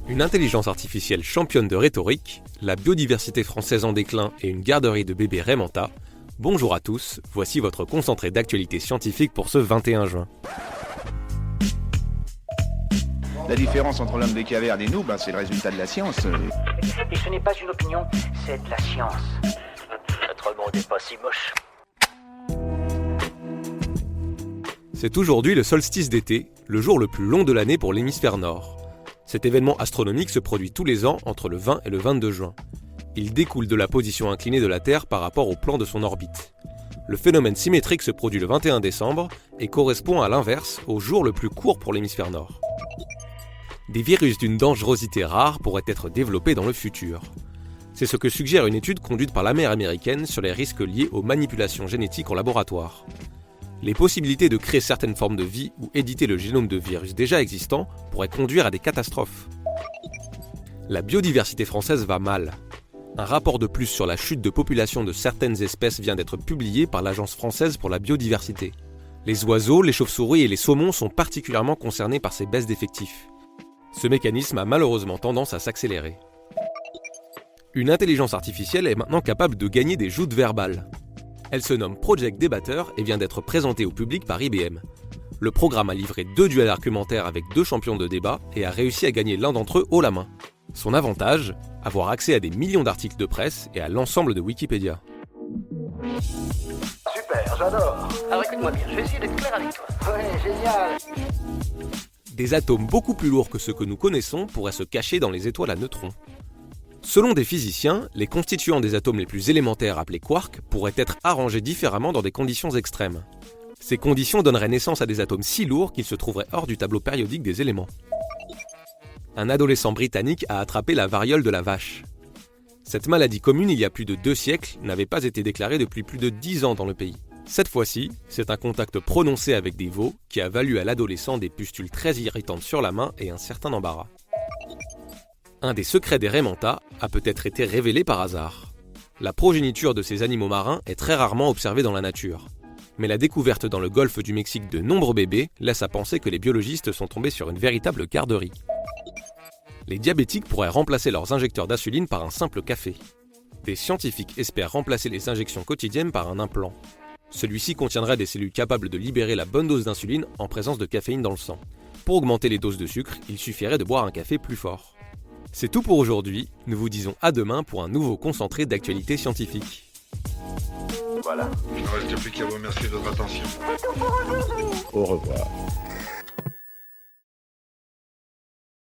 Une intelligence artificielle championne de rhétorique, la biodiversité française en déclin et une garderie de bébés Raymanta. Bonjour à tous, voici votre concentré d'actualité scientifique pour ce 21 juin. La différence entre l'homme des cavernes et nous, c'est le résultat de la science. Et ce n'est pas une opinion, c'est de la science. Notre monde n'est pas si moche. C'est aujourd'hui le solstice d'été, le jour le plus long de l'année pour l'hémisphère nord. Cet événement astronomique se produit tous les ans entre le 20 et le 22 juin. Il découle de la position inclinée de la Terre par rapport au plan de son orbite. Le phénomène symétrique se produit le 21 décembre et correspond à l'inverse au jour le plus court pour l'hémisphère nord. Des virus d'une dangerosité rare pourraient être développés dans le futur. C'est ce que suggère une étude conduite par l'armée américaine sur les risques liés aux manipulations génétiques en laboratoire. Les possibilités de créer certaines formes de vie ou éditer le génome de virus déjà existants pourraient conduire à des catastrophes. La biodiversité française va mal. Un rapport de plus sur la chute de population de certaines espèces vient d'être publié par l'Agence française pour la biodiversité. Les oiseaux, les chauves-souris et les saumons sont particulièrement concernés par ces baisses d'effectifs. Ce mécanisme a malheureusement tendance à s'accélérer. Une intelligence artificielle est maintenant capable de gagner des joutes verbales. Elle se nomme Project Debater et vient d'être présentée au public par IBM. Le programme a livré 2 duels argumentaires avec 2 champions de débat et a réussi à gagner l'un d'entre eux haut la main. Son avantage, avoir accès à des millions d'articles de presse et à l'ensemble de Wikipédia. Super, j'adore. Alors écoute-moi bien, je vais essayer d'être clair avec toi. Ouais, génial. Des atomes beaucoup plus lourds que ceux que nous connaissons pourraient se cacher dans les étoiles à neutrons. Selon des physiciens, les constituants des atomes les plus élémentaires appelés quarks pourraient être arrangés différemment dans des conditions extrêmes. Ces conditions donneraient naissance à des atomes si lourds qu'ils se trouveraient hors du tableau périodique des éléments. Un adolescent britannique a attrapé la variole de la vache. Cette maladie commune il y a plus de 2 siècles n'avait pas été déclarée depuis plus de 10 ans dans le pays. Cette fois-ci, c'est un contact prononcé avec des veaux qui a valu à l'adolescent des pustules très irritantes sur la main et un certain embarras. Un des secrets des Raymanta a peut-être été révélé par hasard. La progéniture de ces animaux marins est très rarement observée dans la nature. Mais la découverte dans le golfe du Mexique de nombreux bébés laisse à penser que les biologistes sont tombés sur une véritable garderie. Les diabétiques pourraient remplacer leurs injecteurs d'insuline par un simple café. Des scientifiques espèrent remplacer les injections quotidiennes par un implant. Celui-ci contiendrait des cellules capables de libérer la bonne dose d'insuline en présence de caféine dans le sang. Pour augmenter les doses de sucre, il suffirait de boire un café plus fort. C'est tout pour aujourd'hui, nous vous disons à demain pour un nouveau concentré d'actualité scientifique. Voilà. Il ne reste plus qu'à vous remercier de votre attention. Au revoir.